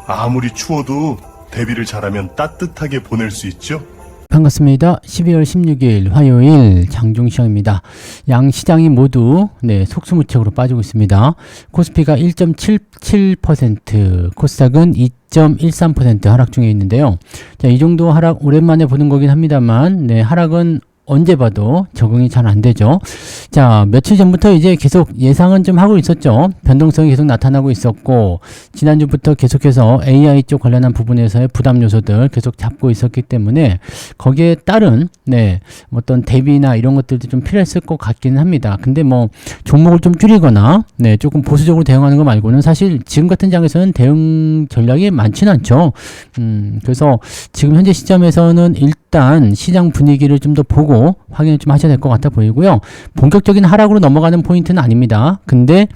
아무리 추워도 대비를 잘하면 따뜻하게 보낼 수 있죠? 반갑습니다. 12월 16일 화요일 장중시장입니다. 양 시장이 모두 속수무책으로 빠지고 있습니다. 코스피가 1.77%, 코스닥은 2.13% 하락 중에 있는데요. 자, 이 정도 하락 오랜만에 보는 거긴 합니다만, 하락은 언제 봐도 적응이 잘 안 되죠. 자, 며칠 전부터 이제 계속 예상은 좀 하고 있었죠. 변동성이 계속 나타나고 있었고, 지난주부터 계속해서 AI 쪽 관련한 부분에서의 부담 요소들 계속 잡고 있었기 때문에 거기에 따른 어떤 대비나 이런 것들도 좀 필요했을 것 같기는 합니다. 근데 뭐 종목을 좀 줄이거나 조금 보수적으로 대응하는 거 말고는 사실 지금 같은 장에서는 대응 전략이 많지는 않죠. 그래서 지금 현재 시점에서는 일단 시장 분위기를 좀 더 보고 확인을 좀 하셔야 될 것 같아 보이고요. 본격적인 하락으로 넘어가는 포인트는 아닙니다. 근데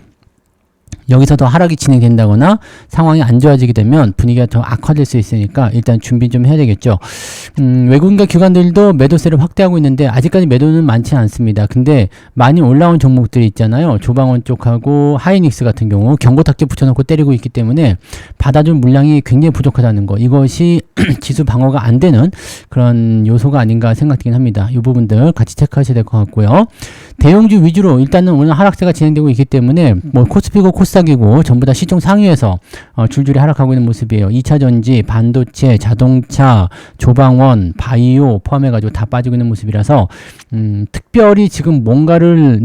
여기서 더 하락이 진행된다거나 상황이 안 좋아지게 되면 분위기가 더 악화될 수 있으니까 일단 준비 좀 해야 되겠죠. 외국인과 기관들도 매도세를 확대하고 있는데 아직까지 매도는 많지 않습니다. 근데 많이 올라온 종목들이 있잖아요. 조방원 쪽하고 하이닉스 같은 경우 경고탁지 붙여놓고 때리고 있기 때문에 받아줄 물량이 굉장히 부족하다는 거. 이것이 지수 방어가 안 되는 그런 요소가 아닌가 생각되긴 합니다. 이 부분들 같이 체크하셔야 될 것 같고요. 대형주 위주로 일단은 오늘 하락세가 진행되고 있기 때문에 뭐 코스피고 코스닥이고 전부 다 시총 상위에서 줄줄이 하락하고 있는 모습이에요. 2차전지, 반도체, 자동차, 조방원, 바이오 포함해가지고 다 빠지고 있는 모습이라서 특별히 지금 뭔가를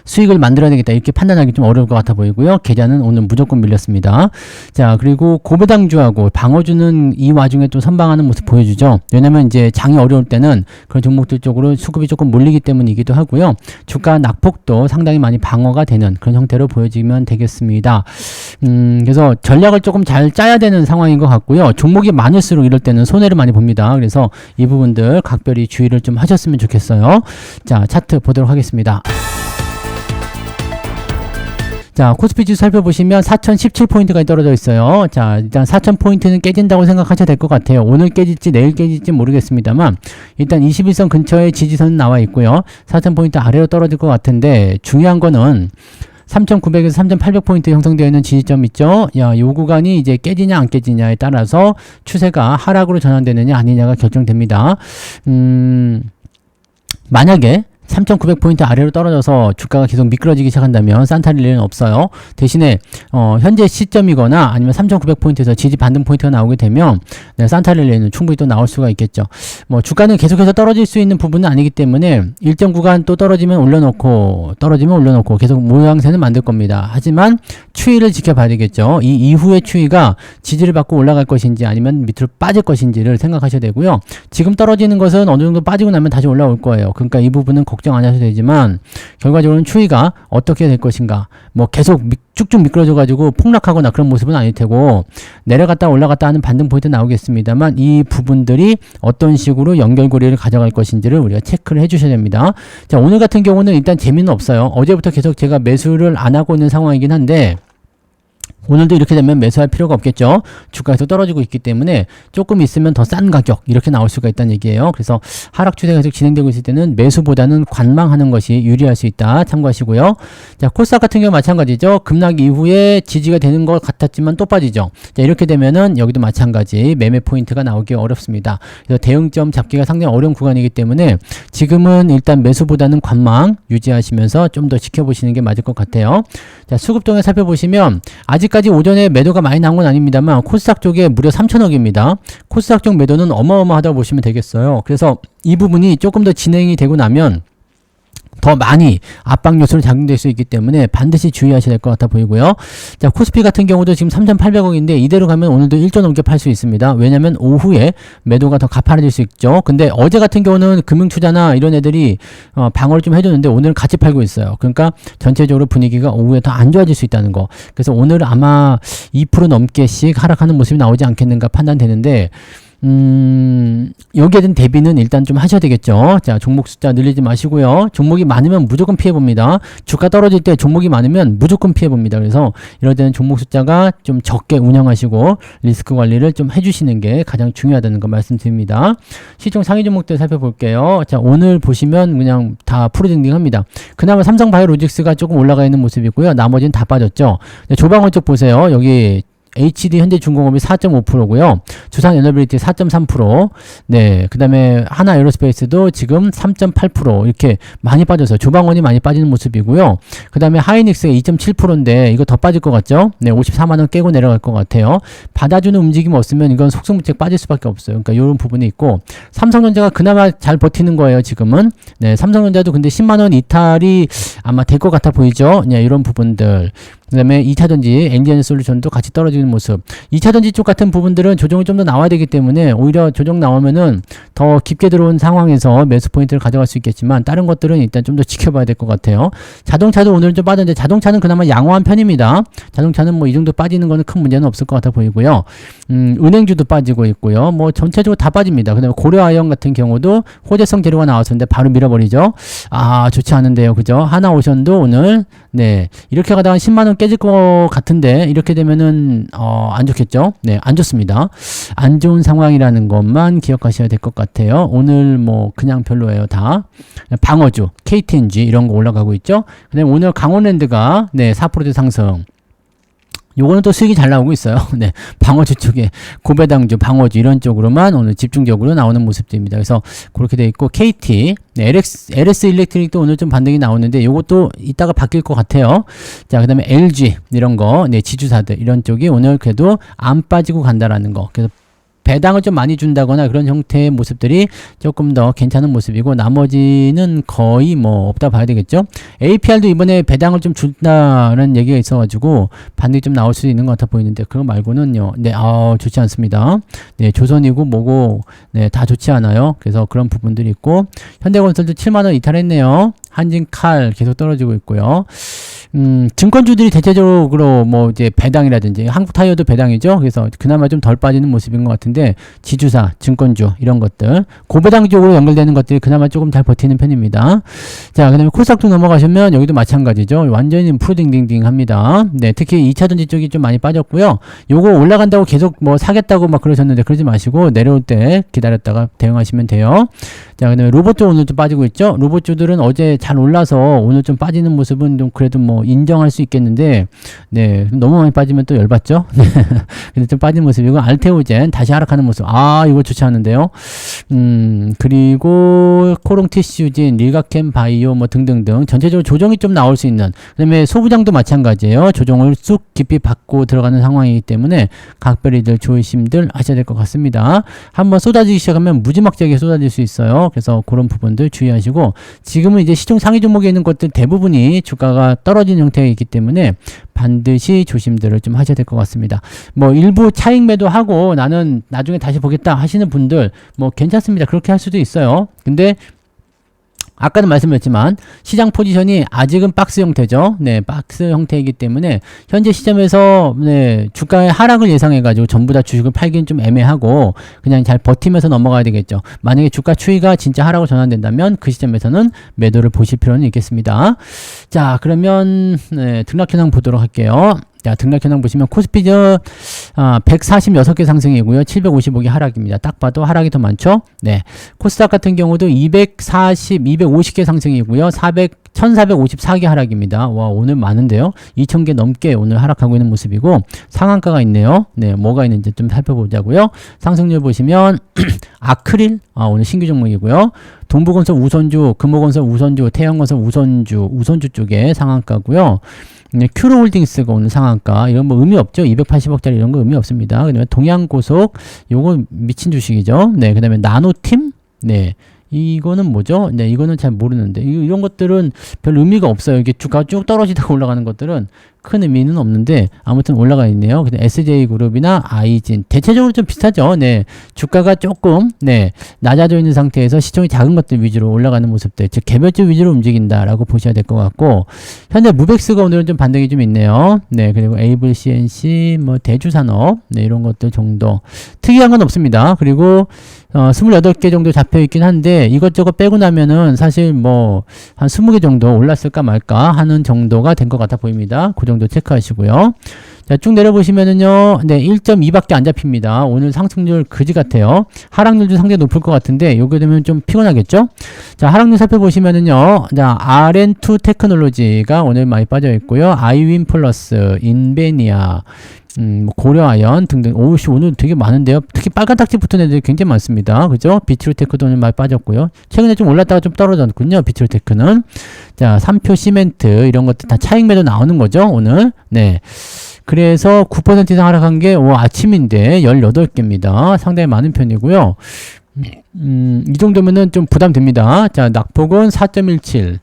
수익을 만들어야 되겠다 이렇게 판단하기 좀 어려울 것 같아 보이고요. 계좌는 오늘 무조건 밀렸습니다. 자, 그리고 고배당주하고 방어주는 이 와중에 또 선방하는 모습 보여주죠. 왜냐면 이제 장이 어려울 때는 그런 종목들 쪽으로 수급이 조금 몰리기 때문이기도 하고요. 주가 낙폭도 상당히 많이 방어가 되는 그런 형태로 보여지면 되겠습니다. 그래서 전략을 조금 잘 짜야 되는 상황인 것 같고요. 종목이 많을수록 이럴 때는 손해를 많이 봅니다. 그래서 이 부분들 각별히 주의를 좀 하셨으면 좋겠어요. 자, 차트 보도록 하겠습니다. 자, 코스피 지수 살펴보시면 4017포인트까지 떨어져 있어요. 자, 일단 4000포인트는 깨진다고 생각하셔야 될 것 같아요. 오늘 깨질지 내일 깨질지 모르겠습니다만 일단 21선 근처에 지지선은 나와 있고요. 4000포인트 아래로 떨어질 것 같은데 중요한 거는 3900에서 3800포인트 형성되어 있는 지지점 있죠? 요 구간이 이제 깨지냐 안 깨지냐에 따라서 추세가 하락으로 전환되느냐 아니냐가 결정됩니다. 만약에 3900포인트 아래로 떨어져서 주가가 계속 미끄러지기 시작한다면 산타릴 일은 없어요. 대신에 현재 시점이거나 아니면 3900포인트에서 지지 반등 포인트가 나오게 되면 산타릴 일은 충분히 또 나올 수가 있겠죠. 뭐 주가는 계속해서 떨어질 수 있는 부분은 아니기 때문에 일정 구간 또 떨어지면 올려놓고 계속 모양새는 만들 겁니다. 하지만 추이를 지켜봐야 되겠죠. 이 이후의 추이가 지지를 받고 올라갈 것인지 아니면 밑으로 빠질 것인지를 생각하셔야 되고요. 지금 떨어지는 것은 어느 정도 빠지고 나면 다시 올라올 거예요. 그러니까 이 부분은 걱정 안 하셔도 되지만 결과적으로는 추이가 어떻게 될 것인가 뭐 계속 쭉쭉 미끄러져 가지고 폭락하거나 그런 모습은 아닐 테고 내려갔다 올라갔다 하는 반등 포인트 나오겠습니다만 이 부분들이 어떤 식으로 연결고리를 가져갈 것인지를 우리가 체크를 해 주셔야 됩니다. 자, 오늘 같은 경우는 일단 재미는 없어요. 어제부터 계속 제가 매수를 안 하고 있는 상황이긴 한데 오늘도 이렇게 되면 매수할 필요가 없겠죠. 주가에서 떨어지고 있기 때문에 조금 있으면 더 싼 가격 이렇게 나올 수가 있다는 얘기예요. 그래서 하락 추세가 계속 진행되고 있을 때는 매수보다는 관망하는 것이 유리할 수 있다. 참고하시고요. 자, 코스닥 같은 경우 마찬가지죠. 급락 이후에 지지가 되는 것 같았지만 또 빠지죠. 자, 이렇게 되면은 여기도 마찬가지 매매 포인트가 나오기 어렵습니다. 그래서 대응점 잡기가 상당히 어려운 구간이기 때문에 지금은 일단 매수보다는 관망 유지하시면서 좀 더 지켜보시는 게 맞을 것 같아요. 자, 수급동에 살펴보시면 아직까지 오전에 매도가 많이 나온 건 아닙니다만 코스닥 쪽에 무려 3천억입니다. 코스닥 쪽 매도는 어마어마하다고 보시면 되겠어요. 그래서 이 부분이 조금 더 진행이 되고 나면 더 많이 압박 요소로 작용될 수 있기 때문에 반드시 주의하셔야 될 것 같아 보이고요. 자, 코스피 같은 경우도 지금 3,800억인데 이대로 가면 오늘도 1조 넘게 팔 수 있습니다. 왜냐면 오후에 매도가 더 가파라질 수 있죠. 근데 어제 같은 경우는 금융투자나 이런 애들이 방어를 좀 해줬는데 오늘은 같이 팔고 있어요. 그러니까 전체적으로 분위기가 오후에 더 안 좋아질 수 있다는 거. 그래서 오늘 아마 2% 넘게씩 하락하는 모습이 나오지 않겠는가 판단되는데 여기에 대한 대비는 일단 좀 하셔야 되겠죠. 자, 종목 숫자 늘리지 마시고요. 종목이 많으면 무조건 피해봅니다. 주가 떨어질 때 종목이 많으면 무조건 피해봅니다. 그래서 이럴 때는 종목 숫자가 좀 적게 운영하시고 리스크 관리를 좀 해주시는 게 가장 중요하다는 거 말씀드립니다. 시총 상위 종목들 살펴볼게요. 자, 오늘 보시면 그냥 다 푸르딩딩합니다. 그나마 삼성바이오로직스가 조금 올라가 있는 모습이고요. 나머지는 다 빠졌죠. 조방원 쪽 보세요. 여기 HD 현대중공업이 4.5%고요. 두산에너빌리티 4.3%. 네, 그다음에 하나 에어로스페이스도 지금 3.8% 이렇게 많이 빠져서 조방원이 많이 빠지는 모습이고요. 그다음에 하이닉스가 2.7%인데 이거 더 빠질 것 같죠? 네, 54만 원 깨고 내려갈 것 같아요. 받아주는 움직임 없으면 이건 속수무책 빠질 수밖에 없어요. 그러니까 이런 부분이 있고 삼성전자가 그나마 잘 버티는 거예요. 지금은. 네, 삼성전자도 근데 10만 원 이탈이 아마 될 것 같아 보이죠? 네, 이런 부분들. 그 다음에 2차전지, 엔지엔솔루션도 같이 떨어지는 모습. 2차전지 쪽 같은 부분들은 조정이 좀 더 나와야 되기 때문에 오히려 조정 나오면은 더 깊게 들어온 상황에서 매수 포인트를 가져갈 수 있겠지만 다른 것들은 일단 좀 더 지켜봐야 될 것 같아요. 자동차도 오늘 좀 빠졌는데 자동차는 그나마 양호한 편입니다. 자동차는 뭐 이 정도 빠지는 거는 큰 문제는 없을 것 같아 보이고요. 은행주도 빠지고 있고요. 뭐 전체적으로 다 빠집니다. 그 다음에 고려아연 같은 경우도 호재성 재료가 나왔었는데 바로 밀어버리죠. 아, 좋지 않은데요. 그죠? 하나오션도 오늘 네, 이렇게 가다가 10만 원 깨질 것 같은데 이렇게 되면은 안 좋겠죠? 네, 안 좋습니다. 안 좋은 상황이라는 것만 기억하셔야 될 것 같아요. 오늘 뭐 그냥 별로예요, 다. 방어주, KTNG 이런 거 올라가고 있죠. 그다음에 오늘 강원랜드가 네, 4% 상승. 요거는 또 수익이 잘 나오고 있어요. 네. 방어주 쪽에 고배당주, 방어주 이런 쪽으로만 오늘 집중적으로 나오는 모습들입니다. 그래서 그렇게 돼 있고 KT, 네, LS 일렉트릭도 오늘 좀 반등이 나오는데 요것도 이따가 바뀔 것 같아요. 자, 그다음에 LG 이런 거, 네, 지주사들 이런 쪽이 오늘 그래도 안 빠지고 간다라는 거. 그래서 배당을 좀 많이 준다거나 그런 형태의 모습들이 조금 더 괜찮은 모습이고 나머지는 거의 뭐 없다 봐야 되겠죠. APR도 이번에 배당을 좀 준다는 얘기가 있어가지고 반등이 좀 나올 수 있는 것 같아 보이는데 그거 말고는요. 네, 좋지 않습니다. 네, 조선이고 뭐고 네, 다 좋지 않아요. 그래서 그런 부분들이 있고 현대건설도 7만 원 이탈했네요. 한진칼 계속 떨어지고 있고요. 증권주들이 대체적으로 뭐 이제 배당이라든지 한국타이어도 배당이죠. 그래서 그나마 좀 덜 빠지는 모습인 것 같은데 지주사, 증권주 이런 것들 고배당 쪽으로 연결되는 것들이 그나마 조금 잘 버티는 편입니다. 자, 그다음에 코스닥도 넘어가시면 여기도 마찬가지죠. 완전히 푸딩딩딩합니다. 네, 특히 2차전지 쪽이 좀 많이 빠졌고요. 요거 올라간다고 계속 뭐 사겠다고 막 그러셨는데 그러지 마시고 내려올 때 기다렸다가 대응하시면 돼요. 자, 그다음에 로봇주 오늘 좀 빠지고 있죠. 로봇주들은 어제 잘 올라서 오늘 좀 빠지는 모습은 좀 그래도 뭐 인정할 수 있겠는데 네, 너무 많이 빠지면 또 열받죠. 근데 좀 빠진 모습이고 알테오젠 다시 하락하는 모습. 아, 이거 좋지 않은데요. 그리고 코롱티슈진, 릴가캠 바이오 뭐 등등등 전체적으로 조정이 좀 나올 수 있는. 그다음에 소부장도 마찬가지예요. 조정을 쑥 깊이 받고 들어가는 상황이기 때문에 각별히들 조심들 하셔야 될 것 같습니다. 한번 쏟아지기 시작하면 무지막지하게 쏟아질 수 있어요. 그래서 그런 부분들 주의하시고 지금은 이제 시중 상위 종목에 있는 것들 대부분이 주가가 떨어지는 형태가 있기 때문에 반드시 조심들을 좀 하셔야 될 것 같습니다. 뭐 일부 차익 매도하고 나는 나중에 다시 보겠다 하시는 분들 뭐 괜찮습니다. 그렇게 할 수도 있어요. 근데 아까도 말씀드렸지만 시장 포지션이 아직은 박스 형태죠. 네, 박스 형태이기 때문에 현재 시점에서 네, 주가의 하락을 예상해가지고 전부 다 주식을 팔기는 좀 애매하고 그냥 잘 버티면서 넘어가야 되겠죠. 만약에 주가 추이가 진짜 하락으로 전환된다면 그 시점에서는 매도를 보실 필요는 있겠습니다. 자, 그러면 네, 등락 현황 보도록 할게요. 자, 등락 현황 보시면 코스피저 146개 상승이고요. 755개 하락입니다. 딱 봐도 하락이 더 많죠? 네. 코스닥 같은 경우도 250개 상승이고요. 1454개 하락입니다. 와, 오늘 많은데요. 2000개 넘게 오늘 하락하고 있는 모습이고 상한가가 있네요. 네, 뭐가 있는지 좀 살펴보자고요. 상승률 보시면 아크릴 오늘 신규 종목이고요. 동부건설 우선주, 금호건설 우선주, 태양건설 우선주 쪽에 상한가고요. 네, 큐로홀딩스가 오늘 상한가 이런 뭐 의미 없죠. 280억짜리 이런 거 의미 없습니다. 그다음에 동양고속 요거 미친 주식이죠. 네, 그다음에 나노팀 네. 이거는 뭐죠? 네, 이거는 잘 모르는데 이런 것들은 별 의미가 없어요. 이게 주가가 쭉 떨어지다가 올라가는 것들은 큰 의미는 없는데 아무튼 올라가 있네요. 근데 SJ그룹이나 아이진 대체적으로 좀 비슷하죠. 네, 주가가 조금 낮아져 있는 상태에서 시총이 작은 것들 위주로 올라가는 모습들, 즉 개별주 위주로 움직인다라고 보셔야 될 것 같고, 현재 무벡스가 오늘은 좀 반등이 좀 있네요. 네, 그리고 에이블 CNC, 뭐 대주산업, 이런 것들 정도 특이한 건 없습니다. 그리고 28개 정도 잡혀 있긴 한데 이것저것 빼고 나면은 사실 뭐 한 20개 정도 올랐을까 말까 하는 정도가 된 것 같아 보입니다. 그 정도 체크하시고요. 자, 쭉 내려보시면은요, 1.2밖에 안 잡힙니다. 오늘 상승률 그지 같아요. 하락률도 상당히 높을 것 같은데, 요게 되면 좀 피곤하겠죠? 자, 하락률 살펴보시면은요, 자, RN2 테크놀로지가 오늘 많이 빠져 있고요. 아이윈 플러스, 인베니아, 뭐 고려아연 등등. 오우씨, 오늘 되게 많은데요. 특히 빨간 딱지 붙은 애들이 굉장히 많습니다. 그죠? 비트로테크도 오늘 많이 빠졌고요. 최근에 좀 올랐다가 좀 떨어졌군요. 비트로테크는. 자, 삼표 시멘트, 이런 것들 다 차익 매도 나오는 거죠, 오늘. 네. 그래서 9% 이상 하락한 게 아침인데 18개입니다. 상당히 많은 편이고요. 이 정도면은 좀 부담됩니다. 자, 낙폭은 4.17.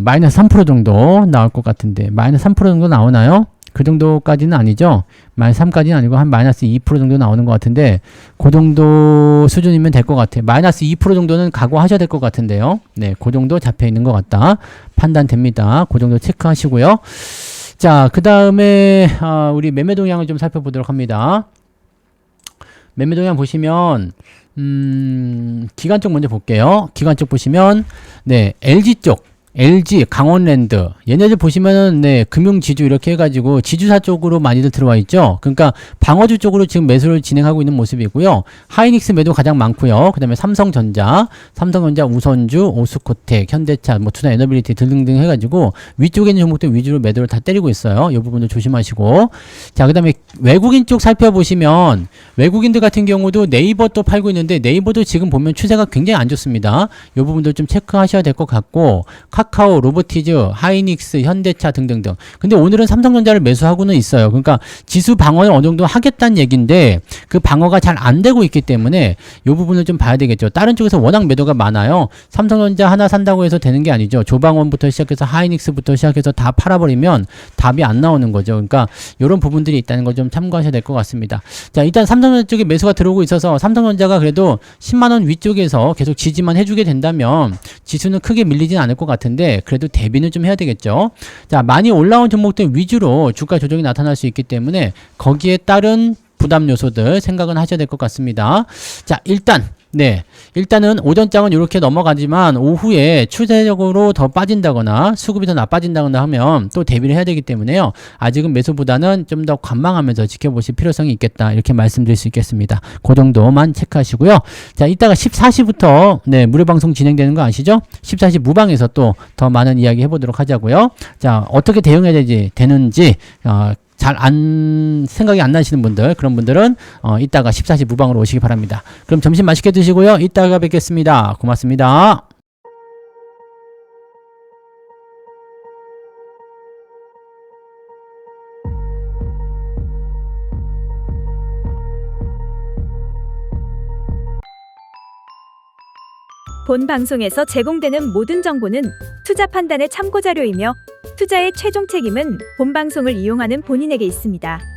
마이너스 3% 정도 나올 것 같은데, 마이너스 3% 정도 나오나요? 그 정도까지는 아니죠. 마이너스 3까지는 아니고 한 마이너스 2% 정도 나오는 것 같은데, 그 정도 수준이면 될 것 같아요. 마이너스 2% 정도는 각오하셔야 될 것 같은데요. 네, 그 정도 잡혀 있는 것 같다 판단됩니다. 그 정도 체크하시고요. 자, 그 다음에 우리 매매 동향을 좀 살펴보도록 합니다. 매매 동향 보시면 기관 쪽 먼저 볼게요. 기관 쪽 보시면 LG 쪽, LG, 강원랜드, 얘네들 보시면은 금융지주 이렇게 해가지고 지주사 쪽으로 많이들 들어와 있죠. 그러니까 방어주 쪽으로 지금 매수를 진행하고 있는 모습이고요. 하이닉스 매도 가장 많고요. 그 다음에 삼성전자, 우선주, 오스코텍, 현대차, 뭐 투자 에너빌리티 등등등 해가지고 위쪽에 있는 종목들 위주로 매도를 다 때리고 있어요. 이 부분도 조심하시고, 자, 그 다음에 외국인 쪽 살펴보시면 외국인들 같은 경우도 네이버 또 팔고 있는데, 네이버도 지금 보면 추세가 굉장히 안 좋습니다. 이 부분도 좀 체크하셔야 될 것 같고, 카카오, 로보티즈, 하이닉스, 현대차 등등등. 근데 오늘은 삼성전자를 매수하고는 있어요. 그러니까 지수 방어를 어느 정도 하겠다는 얘기인데 그 방어가 잘 안 되고 있기 때문에 이 부분을 좀 봐야 되겠죠. 다른 쪽에서 워낙 매도가 많아요. 삼성전자 하나 산다고 해서 되는 게 아니죠. 조방원부터 시작해서 하이닉스부터 시작해서 다 팔아버리면 답이 안 나오는 거죠. 그러니까 이런 부분들이 있다는 걸 좀 참고하셔야 될 것 같습니다. 자, 일단 삼성전자 쪽에 매수가 들어오고 있어서 삼성전자가 그래도 10만원 위쪽에서 계속 지지만 해주게 된다면 지수는 크게 밀리진 않을 것 같은데, 그래도 대비는 좀 해야 되겠죠. 자, 많이 올라온 종목들 위주로 주가 조정이 나타날 수 있기 때문에 거기에 따른 부담 요소들 생각은 하셔야 될 것 같습니다. 자, 일단은 오전장은 이렇게 넘어가지만 오후에 추세적으로 더 빠진다거나 수급이 더 나빠진다거나 하면 또 대비를 해야 되기 때문에요. 아직은 매수보다는 좀 더 관망하면서 지켜보실 필요성이 있겠다, 이렇게 말씀드릴 수 있겠습니다. 그 정도만 체크하시고요. 자, 이따가 14시부터 무료 방송 진행되는 거 아시죠? 14시 무방에서 또 더 많은 이야기 해보도록 하자고요. 자, 어떻게 대응해야 되는지 잘 생각이 안 나시는 분들, 그런 분들은 이따가 14시 무방으로 오시기 바랍니다. 그럼 점심 맛있게 드시고요. 이따가 뵙겠습니다. 고맙습니다. 본 방송에서 제공되는 모든 정보는 투자 판단의 참고 자료이며 투자의 최종 책임은 본 방송을 이용하는 본인에게 있습니다.